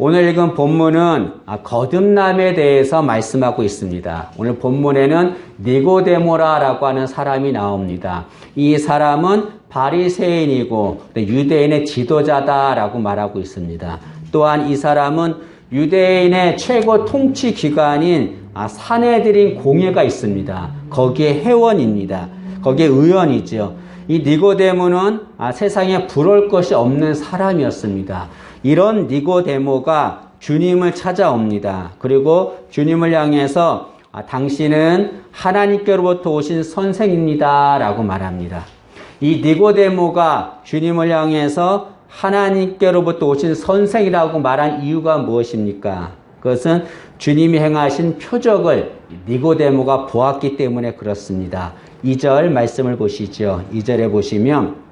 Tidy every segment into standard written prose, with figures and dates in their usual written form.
오늘 읽은 본문은 거듭남에 대해서 말씀하고 있습니다. 오늘 본문에는 니고데모라라고 하는 사람이 나옵니다. 이 사람은 바리새인이고 유대인의 지도자다라고 말하고 있습니다. 또한 이 사람은 유대인의 최고 통치 기관인 산헤드린 공회가 있습니다. 거기에 회원입니다. 거기에 의원이죠. 이 니고데모는 세상에 부러울 것이 없는 사람이었습니다. 이런 니고데모가 주님을 찾아옵니다. 그리고 주님을 향해서 당신은 하나님께로부터 오신 선생입니다 라고 말합니다. 이 니고데모가 주님을 향해서 하나님께로부터 오신 선생이라고 말한 이유가 무엇입니까? 그것은 주님이 행하신 표적을 니고데모가 보았기 때문에 그렇습니다. 2절 말씀을 보시죠. 2절에 보시면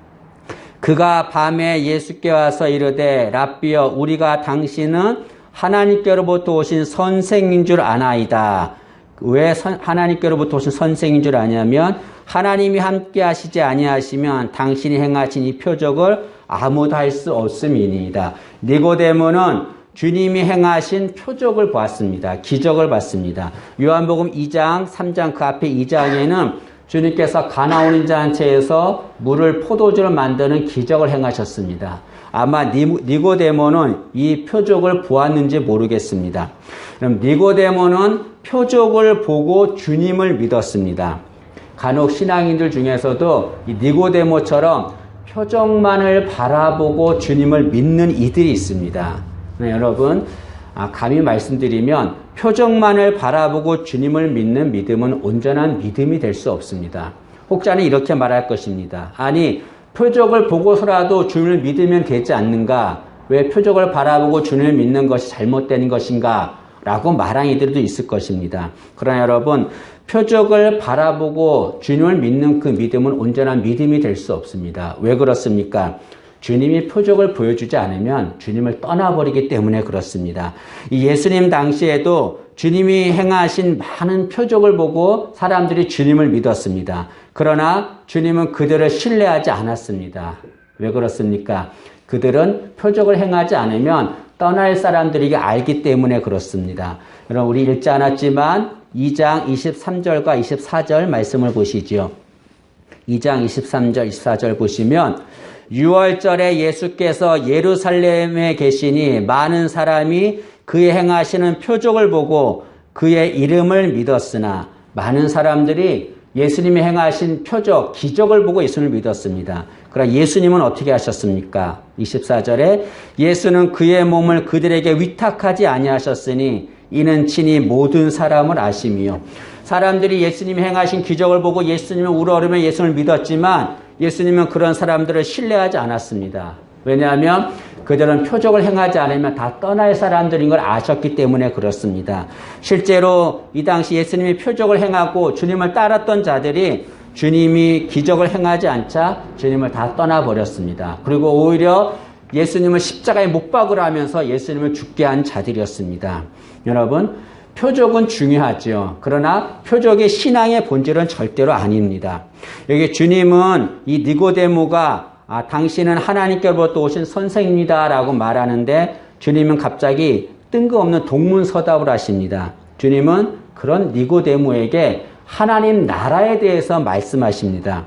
그가 밤에 예수께 와서 이르되 랍비여 우리가 당신은 하나님께로부터 오신 선생인 줄 아나이다. 왜 하나님께로부터 오신 선생인 줄 아냐면 하나님이 함께 하시지 아니하시면 당신이 행하신 이 표적을 아무도 할 수 없음이니이다. 니고데모는 주님이 행하신 표적을 보았습니다. 기적을 봤습니다. 요한복음 2장, 3장 그 앞에 2장에는 주님께서 가나온 잔치에서 물을 포도주로 만드는 기적을 행하셨습니다. 아마 니고데모는 이 표적을 보았는지 모르겠습니다. 그럼 니고데모는 표적을 보고 주님을 믿었습니다. 간혹 신앙인들 중에서도 이 니고데모처럼 표적만을 바라보고 주님을 믿는 이들이 있습니다. 여러분, 감히 말씀드리면 표적만을 바라보고 주님을 믿는 믿음은 온전한 믿음이 될 수 없습니다. 혹자는 이렇게 말할 것입니다. 아니, 표적을 보고서라도 주님을 믿으면 되지 않는가? 왜 표적을 바라보고 주님을 믿는 것이 잘못된 것인가? 라고 말하는 이들도 있을 것입니다. 그러나 여러분, 표적을 바라보고 주님을 믿는 그 믿음은 온전한 믿음이 될 수 없습니다. 왜 그렇습니까? 주님이 표적을 보여주지 않으면 주님을 떠나버리기 때문에 그렇습니다. 이 예수님 당시에도 주님이 행하신 많은 표적을 보고 사람들이 주님을 믿었습니다. 그러나 주님은 그들을 신뢰하지 않았습니다. 왜 그렇습니까? 그들은 표적을 행하지 않으면 떠날 사람들에게 알기 때문에 그렇습니다. 여러분, 우리 읽지 않았지만 2장 23절과 24절 말씀을 보시죠. 2장 23절, 24절 보시면 6월절에 예수께서 예루살렘에 계시니 많은 사람이 그의 행하시는 표적을 보고 그의 이름을 믿었으나 많은 사람들이 예수님이 행하신 표적, 기적을 보고 예수님을 믿었습니다. 그러나 예수님은 어떻게 하셨습니까? 24절에 예수는 그의 몸을 그들에게 위탁하지 아니하셨으니 이는 친히 모든 사람을 아심이요. 사람들이 예수님이 행하신 기적을 보고 예수님을 우러르며 예수님을 믿었지만 예수님은 그런 사람들을 신뢰하지 않았습니다. 왜냐하면 그들은 표적을 행하지 않으면 다 떠날 사람들인 걸 아셨기 때문에 그렇습니다. 실제로 이 당시 예수님이 표적을 행하고 주님을 따랐던 자들이 주님이 기적을 행하지 않자 주님을 다 떠나버렸습니다. 그리고 오히려 예수님을 십자가에 못 박으라 하면서 예수님을 죽게 한 자들이었습니다. 여러분, 표적은 중요하죠. 그러나 표적이 신앙의 본질은 절대로 아닙니다. 여기 주님은 이 니고데모가 당신은 하나님께로부터 오신 선생입니다 라고 말하는데 주님은 갑자기 뜬금없는 동문서답을 하십니다. 주님은 그런 니고데모에게 하나님 나라에 대해서 말씀하십니다.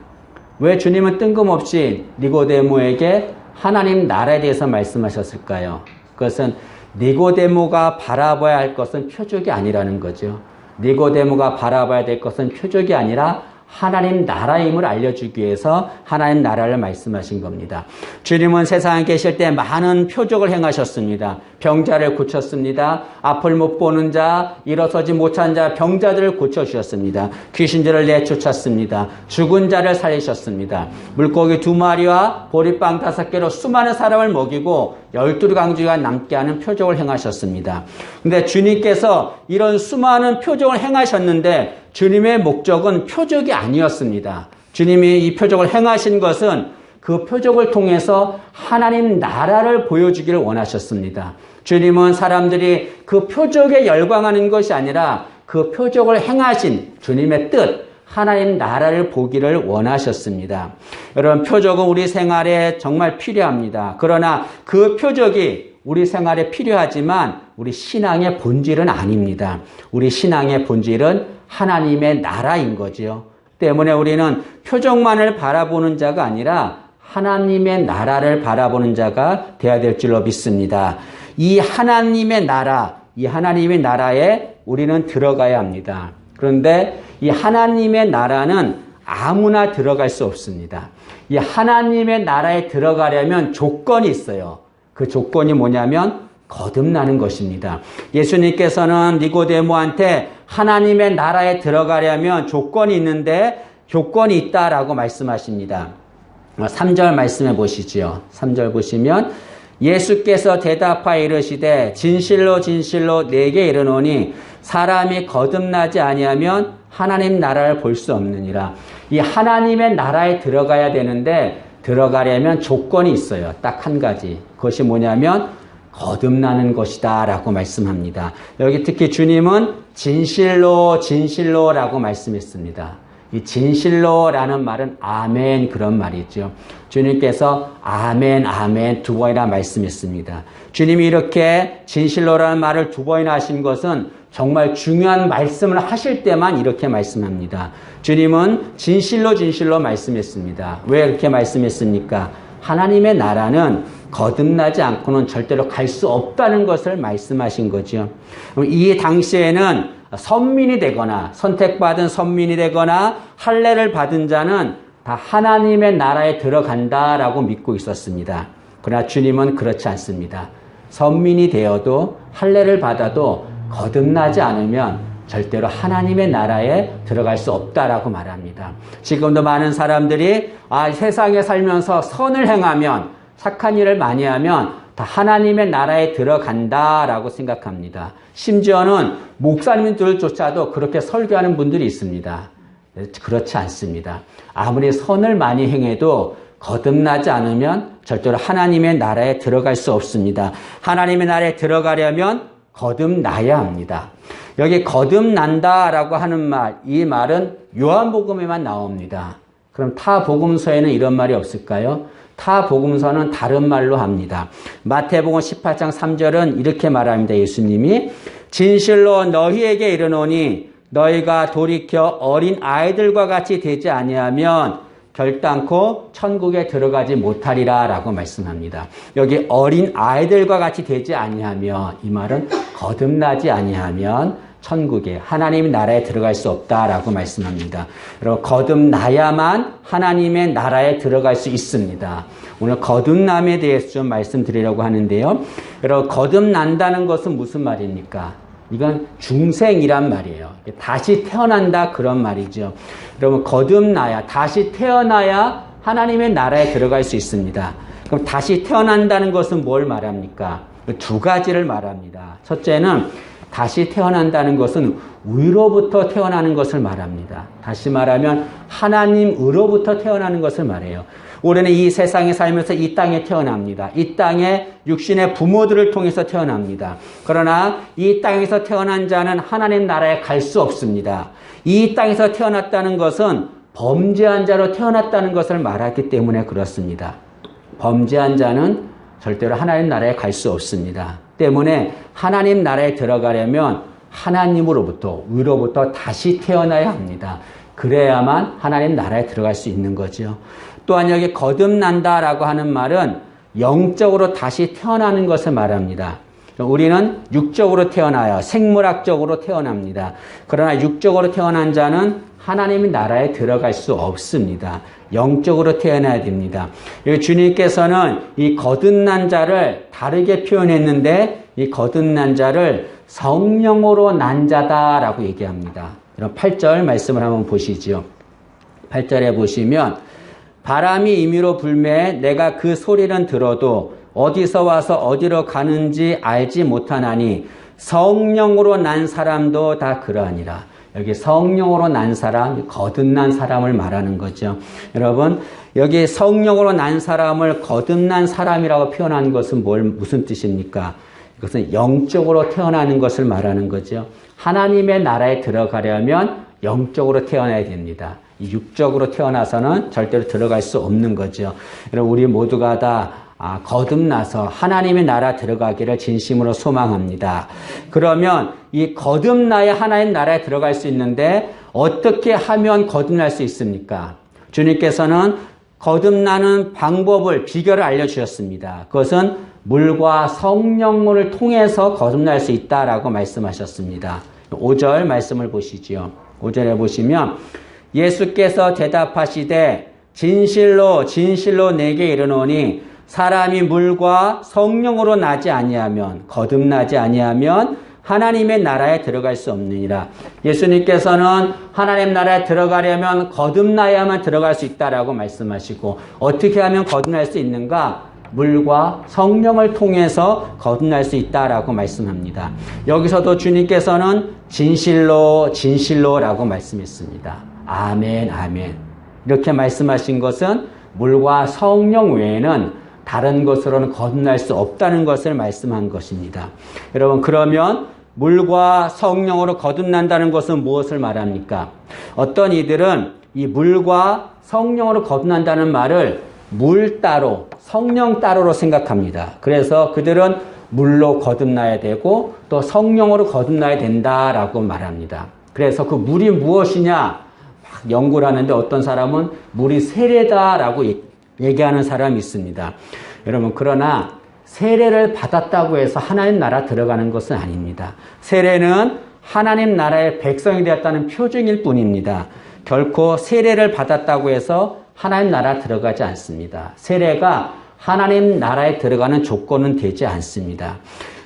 왜 주님은 뜬금없이 니고데모에게 하나님 나라에 대해서 말씀하셨을까요? 그것은 니고데모가 바라봐야 할 것은 표적이 아니라는 거죠. 니고데모가 바라봐야 될 것은 표적이 아니라 하나님 나라임을 알려주기 위해서 하나님 나라를 말씀하신 겁니다. 주님은 세상에 계실 때 많은 표적을 행하셨습니다. 병자를 고쳤습니다. 앞을 못 보는 자, 일어서지 못한 자, 병자들을 고쳐주셨습니다. 귀신들을 내쫓았습니다. 죽은 자를 살리셨습니다. 물고기 2마리와 보리빵 5개로 수많은 사람을 먹이고 12강주가 남게 하는 표적을 행하셨습니다. 근데 주님께서 이런 수많은 표적을 행하셨는데 주님의 목적은 표적이 아니었습니다. 주님이 이 표적을 행하신 것은 그 표적을 통해서 하나님 나라를 보여주기를 원하셨습니다. 주님은 사람들이 그 표적에 열광하는 것이 아니라 그 표적을 행하신 주님의 뜻, 하나님 나라를 보기를 원하셨습니다. 여러분, 표적은 우리 생활에 정말 필요합니다. 그러나 그 표적이 우리 생활에 필요하지만 우리 신앙의 본질은 아닙니다. 우리 신앙의 본질은 하나님의 나라인 거죠. 때문에 우리는 표적만을 바라보는 자가 아니라 하나님의 나라를 바라보는 자가 되어야 될 줄로 믿습니다. 이 하나님의 나라에 우리는 들어가야 합니다. 그런데 이 하나님의 나라는 아무나 들어갈 수 없습니다. 이 하나님의 나라에 들어가려면 조건이 있어요. 그 조건이 뭐냐면 거듭나는 것입니다. 예수님께서는 니고데모한테 하나님의 나라에 들어가려면 조건이 있는데 조건이 있다라고 말씀하십니다. 3절 말씀해 보시죠. 3절 보시면 예수께서 대답하여 이르시되 진실로 진실로 내게 이르노니 사람이 거듭나지 아니하면 하나님 나라를 볼 수 없느니라. 이 하나님의 나라에 들어가야 되는데 들어가려면 조건이 있어요. 딱 한 가지. 그것이 뭐냐면 거듭나는 것이다 라고 말씀합니다. 여기 특히 주님은 진실로 진실로라고 말씀했습니다. 이 진실로라는 말은 아멘 그런 말이죠. 주님께서 아멘 아멘 두 번이나 말씀했습니다. 주님이 이렇게 진실로라는 말을 두 번이나 하신 것은 정말 중요한 말씀을 하실 때만 이렇게 말씀합니다. 주님은 진실로 진실로 말씀했습니다. 왜 이렇게 말씀했습니까? 하나님의 나라는 거듭나지 않고는 절대로 갈 수 없다는 것을 말씀하신 거죠. 이 당시에는 선민이 되거나 선택받은 선민이 되거나 할례를 받은 자는 다 하나님의 나라에 들어간다라고 믿고 있었습니다. 그러나 주님은 그렇지 않습니다. 선민이 되어도 할례를 받아도 거듭나지 않으면 절대로 하나님의 나라에 들어갈 수 없다라고 말합니다. 지금도 많은 사람들이 세상에 살면서 선을 행하면 착한 일을 많이 하면 다 하나님의 나라에 들어간다라고 생각합니다. 심지어는 목사님들조차도 그렇게 설교하는 분들이 있습니다. 그렇지 않습니다. 아무리 선을 많이 행해도 거듭나지 않으면 절대로 하나님의 나라에 들어갈 수 없습니다. 하나님의 나라에 들어가려면 거듭나야 합니다. 여기 거듭난다라고 하는 말, 이 말은 요한복음에만 나옵니다. 그럼 타 복음서에는 이런 말이 없을까요? 타 복음서는 다른 말로 합니다. 마태복음 18장 3절은 이렇게 말합니다. 예수님이 진실로 너희에게 이르노니 너희가 돌이켜 어린 아이들과 같이 되지 아니하면 결단코 천국에 들어가지 못하리라 라고 말씀합니다. 여기 어린 아이들과 같이 되지 아니하면, 이 말은 거듭나지 아니하면 천국에 하나님의 나라에 들어갈 수 없다라고 말씀합니다. 여러분, 거듭나야만 하나님의 나라에 들어갈 수 있습니다. 오늘 거듭남에 대해서 좀 말씀드리려고 하는데요. 여러분, 거듭난다는 것은 무슨 말입니까? 이건 중생이란 말이에요. 다시 태어난다 그런 말이죠. 여러분, 거듭나야, 다시 태어나야 하나님의 나라에 들어갈 수 있습니다. 그럼 다시 태어난다는 것은 뭘 말합니까? 두 가지를 말합니다. 첫째는 다시 태어난다는 것은 위로부터 태어나는 것을 말합니다. 다시 말하면 하나님으로부터 태어나는 것을 말해요. 우리는 이 세상에 살면서 이 땅에 태어납니다. 이 땅에 육신의 부모들을 통해서 태어납니다. 그러나 이 땅에서 태어난 자는 하나님 나라에 갈 수 없습니다. 이 땅에서 태어났다는 것은 범죄한 자로 태어났다는 것을 말하기 때문에 그렇습니다. 범죄한 자는 절대로 하나님 나라에 갈 수 없습니다. 때문에 하나님 나라에 들어가려면 하나님으로부터, 위로부터 다시 태어나야 합니다. 그래야만 하나님 나라에 들어갈 수 있는 거죠. 또한 여기 거듭난다라고 하는 말은 영적으로 다시 태어나는 것을 말합니다. 우리는 육적으로 태어나요. 생물학적으로 태어납니다. 그러나 육적으로 태어난 자는 하나님의 나라에 들어갈 수 없습니다. 영적으로 태어나야 됩니다. 여기 주님께서는 이 거듭난 자를 다르게 표현했는데 이 거듭난 자를 성령으로 난 자다라고 얘기합니다. 여러분 8절 말씀을 한번 보시죠. 8절에 보시면 바람이 임의로 불매 내가 그 소리는 들어도 어디서 와서 어디로 가는지 알지 못하나니 성령으로 난 사람도 다 그러하니라. 여기 성령으로 난 사람, 거듭난 사람을 말하는 거죠. 여러분, 여기 성령으로 난 사람을 거듭난 사람이라고 표현한 것은 무슨 뜻입니까? 이것은 영적으로 태어나는 것을 말하는 거죠. 하나님의 나라에 들어가려면 영적으로 태어나야 됩니다. 육적으로 태어나서는 절대로 들어갈 수 없는 거죠. 여러분, 우리 모두가 다 거듭나서 하나님의 나라 들어가기를 진심으로 소망합니다. 그러면 이 거듭나야 하나님 나라에 들어갈 수 있는데 어떻게 하면 거듭날 수 있습니까? 주님께서는 거듭나는 방법을, 비결을 알려주셨습니다. 그것은 물과 성령을 통해서 거듭날 수 있다라고 말씀하셨습니다. 5절 말씀을 보시죠. 5절에 보시면 예수께서 대답하시되 진실로 진실로 내게 이르노니 사람이 물과 성령으로 나지 아니하면, 거듭나지 아니하면 하나님의 나라에 들어갈 수 없느니라. 예수님께서는 하나님 나라에 들어가려면 거듭나야만 들어갈 수 있다라고 말씀하시고, 어떻게 하면 거듭날 수 있는가? 물과 성령을 통해서 거듭날 수 있다라고 말씀합니다. 여기서도 주님께서는 진실로 진실로라고 말씀했습니다. 아멘, 아멘. 이렇게 말씀하신 것은 물과 성령 외에는 다른 것으로는 거듭날 수 없다는 것을 말씀한 것입니다. 여러분, 그러면 물과 성령으로 거듭난다는 것은 무엇을 말합니까? 어떤 이들은 이 물과 성령으로 거듭난다는 말을 물 따로, 성령 따로로 생각합니다. 그래서 그들은 물로 거듭나야 되고 또 성령으로 거듭나야 된다라고 말합니다. 그래서 그 물이 무엇이냐 막 연구를 하는데 어떤 사람은 물이 세례다라고 얘기하는 사람이 있습니다. 여러분, 그러나 세례를 받았다고 해서 하나님 나라 들어가는 것은 아닙니다. 세례는 하나님 나라의 백성이 되었다는 표징일 뿐입니다. 결코 세례를 받았다고 해서 하나님 나라 들어가지 않습니다. 세례가 하나님 나라에 들어가는 조건은 되지 않습니다.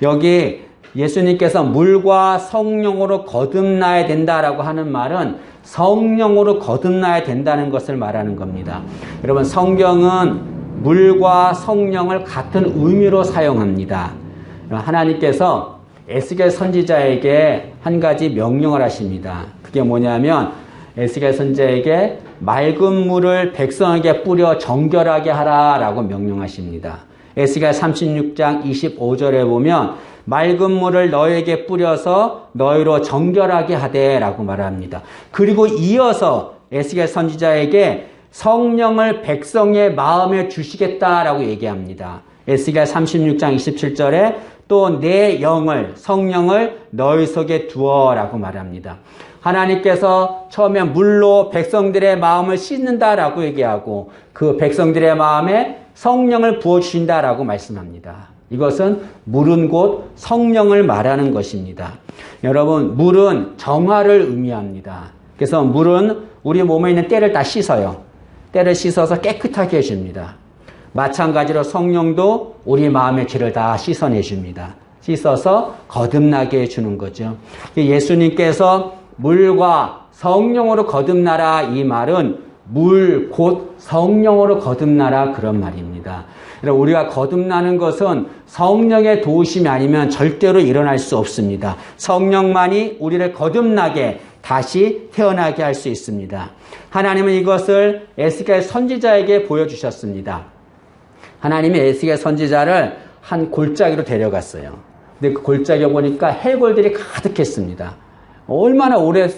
여기 예수님께서 물과 성령으로 거듭나야 된다라고 하는 말은 성령으로 거듭나야 된다는 것을 말하는 겁니다. 여러분, 성경은 물과 성령을 같은 의미로 사용합니다. 하나님께서 에스겔 선지자에게 한 가지 명령을 하십니다. 그게 뭐냐면 에스겔 선지자에게 맑은 물을 백성에게 뿌려 정결하게 하라라고 명령하십니다. 에스겔 36장 25절에 보면 맑은 물을 너에게 뿌려서 너희로 정결하게 하되라고 말합니다. 그리고 이어서 에스겔 선지자에게 성령을 백성의 마음에 주시겠다라고 얘기합니다. 에스겔 36장 27절에 또 내 영을, 성령을 너희 속에 두어라고 말합니다. 하나님께서 처음에 물로 백성들의 마음을 씻는다라고 얘기하고 그 백성들의 마음에 성령을 부어주신다라고 말씀합니다. 이것은 물은 곧 성령을 말하는 것입니다. 여러분, 물은 정화를 의미합니다. 그래서 물은 우리 몸에 있는 때를 다 씻어요. 때를 씻어서 깨끗하게 해줍니다. 마찬가지로 성령도 우리 마음의 죄를 다 씻어내줍니다. 씻어서 거듭나게 해주는 거죠. 예수님께서 물과 성령으로 거듭나라, 이 말은 물 곧 성령으로 거듭나라, 그런 말입니다. 우리가 거듭나는 것은 성령의 도우심이 아니면 절대로 일어날 수 없습니다. 성령만이 우리를 거듭나게, 다시 태어나게 할 수 있습니다. 하나님은 이것을 에스겔 선지자에게 보여주셨습니다. 하나님이 에스겔 선지자를 한 골짜기로 데려갔어요. 근데 그 골짜기에 보니까 해골들이 가득했습니다. 얼마나 오래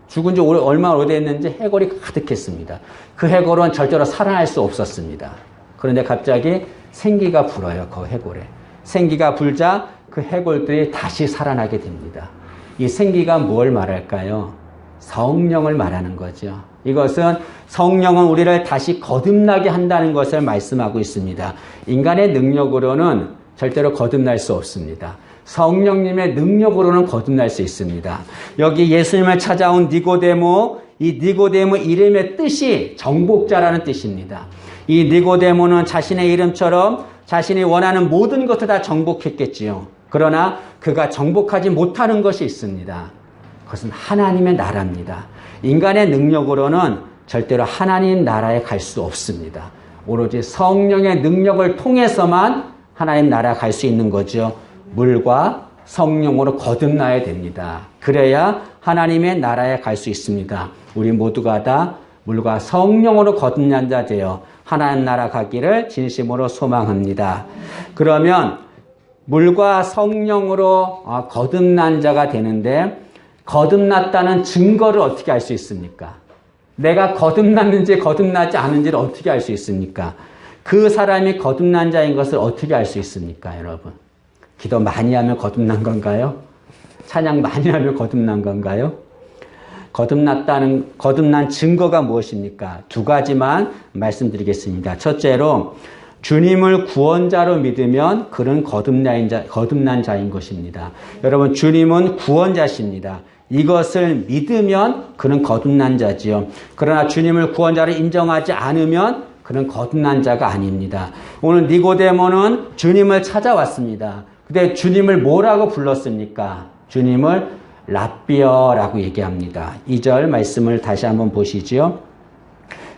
죽은 지 얼마나 오래됐는지 해골이 가득했습니다. 그 해골은 절대로 살아날 수 없었습니다. 그런데 갑자기 생기가 불어요. 그 해골에. 생기가 불자 그 해골들이 다시 살아나게 됩니다. 이 생기가 뭘 말할까요? 성령을 말하는 거죠. 이것은 성령은 우리를 다시 거듭나게 한다는 것을 말씀하고 있습니다. 인간의 능력으로는 절대로 거듭날 수 없습니다. 성령님의 능력으로는 거듭날 수 있습니다. 여기 예수님을 찾아온 니고데모, 이 니고데모 이름의 뜻이 정복자라는 뜻입니다. 이 니고데모는 자신의 이름처럼 자신이 원하는 모든 것을 다 정복했겠지요. 그러나 그가 정복하지 못하는 것이 있습니다. 그것은 하나님의 나라입니다. 인간의 능력으로는 절대로 하나님 나라에 갈 수 없습니다. 오로지 성령의 능력을 통해서만 하나님 나라에 갈 수 있는 거죠. 물과 성령으로 거듭나야 됩니다. 그래야 하나님의 나라에 갈 수 있습니다. 우리 모두가 다 물과 성령으로 거듭난 자 되어 하나님 나라 가기를 진심으로 소망합니다. 그러면 물과 성령으로 거듭난 자가 되는데 거듭났다는 증거를 어떻게 알 수 있습니까? 내가 거듭났는지 거듭나지 않은지를 어떻게 알 수 있습니까? 그 사람이 거듭난 자인 것을 어떻게 알 수 있습니까, 여러분? 기도 많이 하면 거듭난 건가요? 찬양 많이 하면 거듭난 건가요? 거듭난 증거가 무엇입니까? 두 가지만 말씀드리겠습니다. 첫째로, 주님을 구원자로 믿으면 그는 거듭난 자인 것입니다. 여러분, 주님은 구원자십니다. 이것을 믿으면 그는 거듭난 자지요. 그러나 주님을 구원자로 인정하지 않으면 그는 거듭난 자가 아닙니다. 오늘 니고데모는 주님을 찾아왔습니다. 근데 주님을 뭐라고 불렀습니까? 주님을 랍비어라고 얘기합니다. 2절 말씀을 다시 한번 보시죠.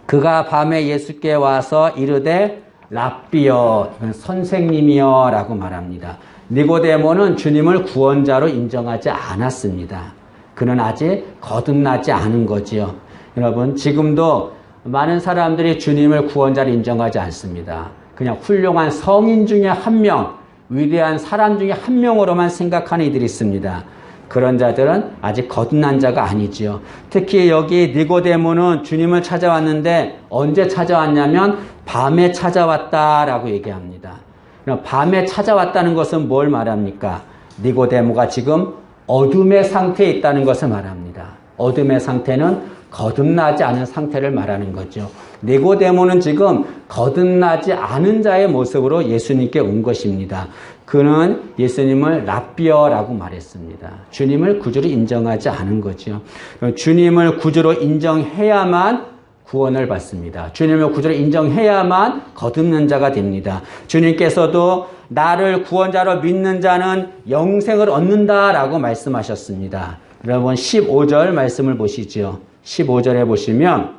그가 밤에 예수께 와서 이르되 랍비어, 선생님이여 라고 말합니다. 니고데모는 주님을 구원자로 인정하지 않았습니다. 그는 아직 거듭나지 않은 거지요. 여러분, 지금도 많은 사람들이 주님을 구원자로 인정하지 않습니다. 그냥 훌륭한 성인 중에 한 명, 위대한 사람 중에 한 명으로만 생각하는 이들이 있습니다. 그런 자들은 아직 거듭난 자가 아니지요. 특히 여기 니고데모는 주님을 찾아왔는데 언제 찾아왔냐면 밤에 찾아왔다라고 얘기합니다. 밤에 찾아왔다는 것은 뭘 말합니까? 니고데모가 지금 어둠의 상태에 있다는 것을 말합니다. 어둠의 상태는 거듭나지 않은 상태를 말하는 거죠. 니고데모는 지금 거듭나지 않은 자의 모습으로 예수님께 온 것입니다. 그는 예수님을 랍비어라고 말했습니다. 주님을 구주로 인정하지 않은 거죠. 주님을 구주로 인정해야만 구원을 받습니다. 주님을 구주로 인정해야만 거듭난 자가 됩니다. 주님께서도 나를 구원자로 믿는 자는 영생을 얻는다라고 말씀하셨습니다. 여러분 15절 말씀을 보시죠. 15절에 보시면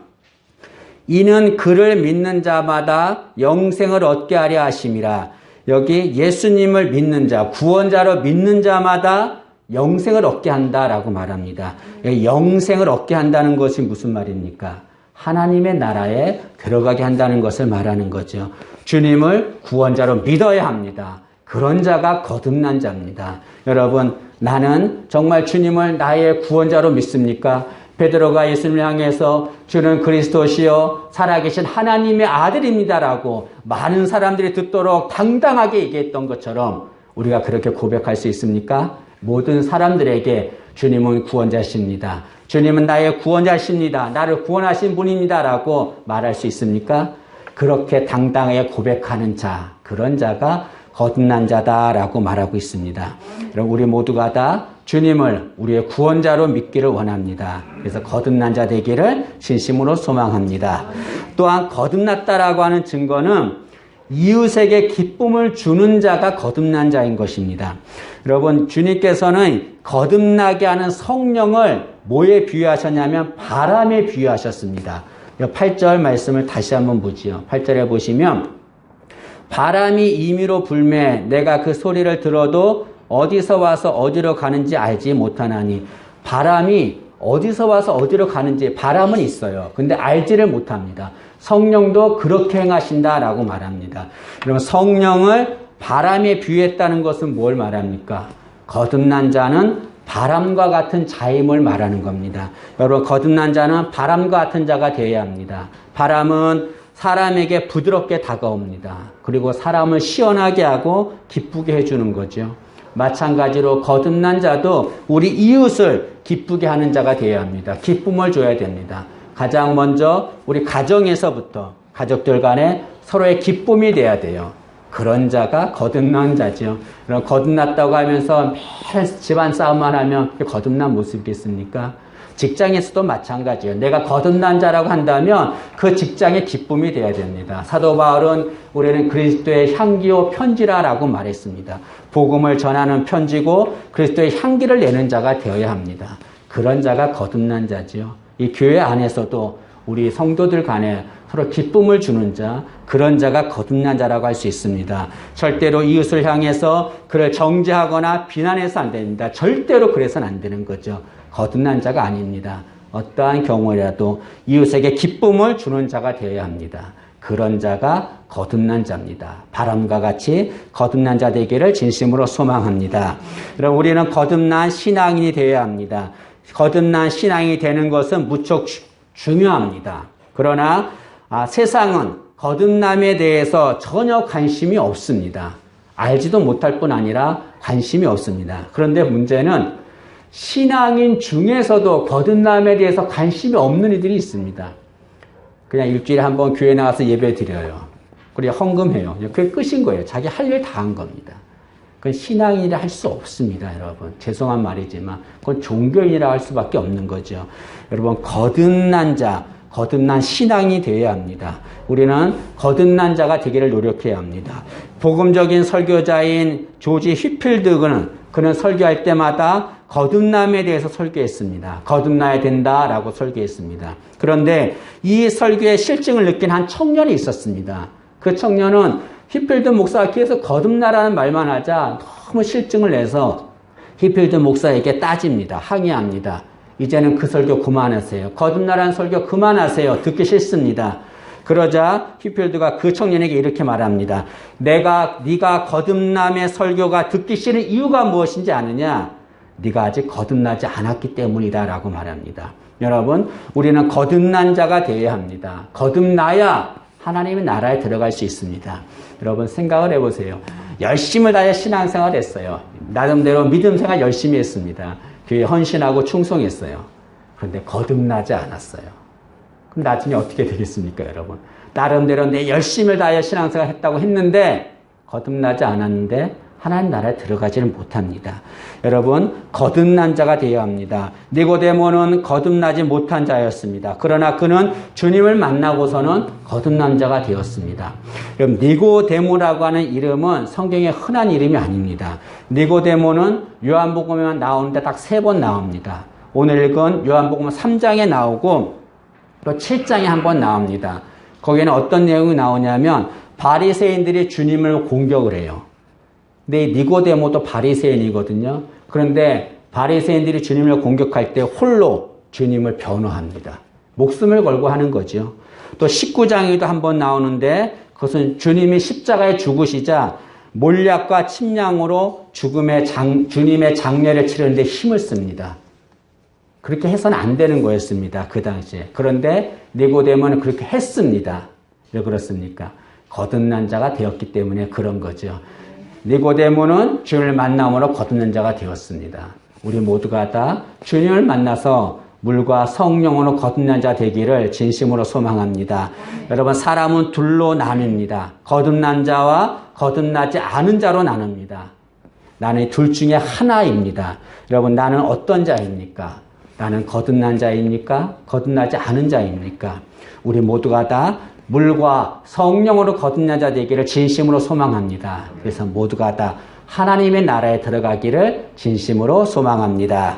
이는 그를 믿는 자마다 영생을 얻게 하려 하심이라. 여기 예수님을 믿는 자, 구원자로 믿는 자마다 영생을 얻게 한다라고 말합니다. 영생을 얻게 한다는 것이 무슨 말입니까? 하나님의 나라에 들어가게 한다는 것을 말하는 거죠. 주님을 구원자로 믿어야 합니다. 그런 자가 거듭난 자입니다. 여러분, 나는 정말 주님을 나의 구원자로 믿습니까? 베드로가 예수님을 향해서 주는 그리스도시요 살아계신 하나님의 아들입니다라고 많은 사람들이 듣도록 당당하게 얘기했던 것처럼 우리가 그렇게 고백할 수 있습니까? 모든 사람들에게 주님은 구원자십니다. 주님은 나의 구원자십니다. 나를 구원하신 분입니다라고 말할 수 있습니까? 그렇게 당당하게 고백하는 자, 그런 자가 거듭난 자다라고 말하고 있습니다. 여러분, 우리 모두가 다 주님을 우리의 구원자로 믿기를 원합니다. 그래서 거듭난 자 되기를 진심으로 소망합니다. 또한 거듭났다라고 하는 증거는 이웃에게 기쁨을 주는 자가 거듭난 자인 것입니다. 여러분, 주님께서는 거듭나게 하는 성령을 뭐에 비유하셨냐면 바람에 비유하셨습니다. 8절 말씀을 다시 한번 보지요. 8절에 보시면 바람이 임의로 불매 내가 그 소리를 들어도 어디서 와서 어디로 가는지 알지 못하나니. 바람이 어디서 와서 어디로 가는지 바람은 있어요. 근데 알지를 못합니다. 성령도 그렇게 행하신다라고 말합니다. 그럼 성령을 바람에 비유했다는 것은 뭘 말합니까? 거듭난 자는 바람과 같은 자임을 말하는 겁니다. 여러분, 거듭난 자는 바람과 같은 자가 되어야 합니다. 바람은 사람에게 부드럽게 다가옵니다. 그리고 사람을 시원하게 하고 기쁘게 해주는 거죠. 마찬가지로 거듭난 자도 우리 이웃을 기쁘게 하는 자가 되어야 합니다. 기쁨을 줘야 됩니다. 가장 먼저 우리 가정에서부터 가족들 간에 서로의 기쁨이 돼야 돼요. 그런 자가 거듭난 자죠. 그럼 거듭났다고 하면서 매일 집안 싸움만 하면 거듭난 모습이겠습니까? 직장에서도 마찬가지예요. 내가 거듭난 자라고 한다면 그 직장의 기쁨이 돼야 됩니다. 사도 바울은 우리는 그리스도의 향기요 편지라라고 말했습니다. 복음을 전하는 편지고 그리스도의 향기를 내는 자가 되어야 합니다. 그런 자가 거듭난 자죠. 이 교회 안에서도 우리 성도들 간에 서로 기쁨을 주는 자, 그런 자가 거듭난 자라고 할 수 있습니다. 절대로 이웃을 향해서 그를 정죄하거나 비난해서 안 됩니다. 절대로 그래서는 안 되는 거죠. 거듭난 자가 아닙니다. 어떠한 경우라도 이웃에게 기쁨을 주는 자가 되어야 합니다. 그런 자가 거듭난 자입니다. 바람과 같이 거듭난 자 되기를 진심으로 소망합니다. 여러분, 우리는 거듭난 신앙인이 되어야 합니다. 거듭난 신앙이 되는 것은 무척 중요합니다. 그러나 세상은 거듭남에 대해서 전혀 관심이 없습니다. 알지도 못할 뿐 아니라 관심이 없습니다. 그런데 문제는 신앙인 중에서도 거듭남에 대해서 관심이 없는 이들이 있습니다. 그냥 일주일에 한 번 교회 나가서 예배 드려요. 그리고 헌금해요. 그게 끝인 거예요. 자기 할 일 다 한 겁니다. 그건 신앙인이라 할 수 없습니다, 여러분. 죄송한 말이지만 그건 종교인이라 할 수밖에 없는 거죠. 여러분, 거듭난 자, 거듭난 신앙이 되어야 합니다. 우리는 거듭난 자가 되기를 노력해야 합니다. 복음적인 설교자인 조지 휘필드는 그는 설교할 때마다 거듭남에 대해서 설교했습니다. 거듭나야 된다라고 설교했습니다. 그런데 이 설교의 실증을 느낀 한 청년이 있었습니다. 그 청년은 휘필드 목사가 계속 거듭나라는 말만 하자 너무 실증을 내서 휘필드 목사에게 따집니다. 항의합니다. 이제는 그 설교 그만하세요. 거듭나라는 설교 그만하세요. 듣기 싫습니다. 그러자 휘필드가 그 청년에게 이렇게 말합니다. 네가 거듭남의 설교가 듣기 싫은 이유가 무엇인지 아느냐? 네가 아직 거듭나지 않았기 때문이다 라고 말합니다. 여러분, 우리는 거듭난 자가 되어야 합니다. 거듭나야 하나님의 나라에 들어갈 수 있습니다. 여러분, 생각을 해보세요. 열심을 다해 신앙생활 했어요. 나름대로 믿음생활 열심히 했습니다. 교회에 헌신하고 충성했어요. 그런데 거듭나지 않았어요. 그럼 나중에 어떻게 되겠습니까, 여러분? 나름대로 내 열심을 다해 신앙생활 했다고 했는데 거듭나지 않았는데 하나님 나라에 들어가지는 못합니다. 여러분, 거듭난 자가 되어야 합니다. 니고데모는 거듭나지 못한 자였습니다. 그러나 그는 주님을 만나고서는 거듭난 자가 되었습니다. 그럼 니고데모라고 하는 이름은 성경에 흔한 이름이 아닙니다. 니고데모는 요한복음에 나오는데 딱 3번 나옵니다. 오늘 읽은 요한복음 3장에 나오고 또 7장에 한 번 나옵니다. 거기에는 어떤 내용이 나오냐면 바리새인들이 주님을 공격을 해요. 근데 니고데모도 바리새인이거든요. 그런데 바리새인들이 주님을 공격할 때 홀로 주님을 변호합니다. 목숨을 걸고 하는 거죠. 또 19장에도 한번 나오는데 그것은 주님이 십자가에 죽으시자 몰약과 침량으로 주님의 장례를 치르는데 힘을 씁니다. 그렇게 해서는 안 되는 거였습니다. 그 당시에. 그런데 니고데모는 그렇게 했습니다. 왜 그렇습니까? 거듭난 자가 되었기 때문에 그런 거죠. 니고데모는 주님을 만남으로 거듭난 자가 되었습니다. 우리 모두가 다 주님을 만나서 물과 성령으로 거듭난 자 되기를 진심으로 소망합니다. 여러분, 사람은 둘로 나뉩니다. 거듭난 자와 거듭나지 않은 자로 나눕니다. 나는 둘 중에 하나입니다. 여러분, 나는 어떤 자입니까? 나는 거듭난 자입니까? 거듭나지 않은 자입니까? 우리 모두가 다 물과 성령으로 거듭난 자 되기를 진심으로 소망합니다. 그래서 모두가 다 하나님의 나라에 들어가기를 진심으로 소망합니다.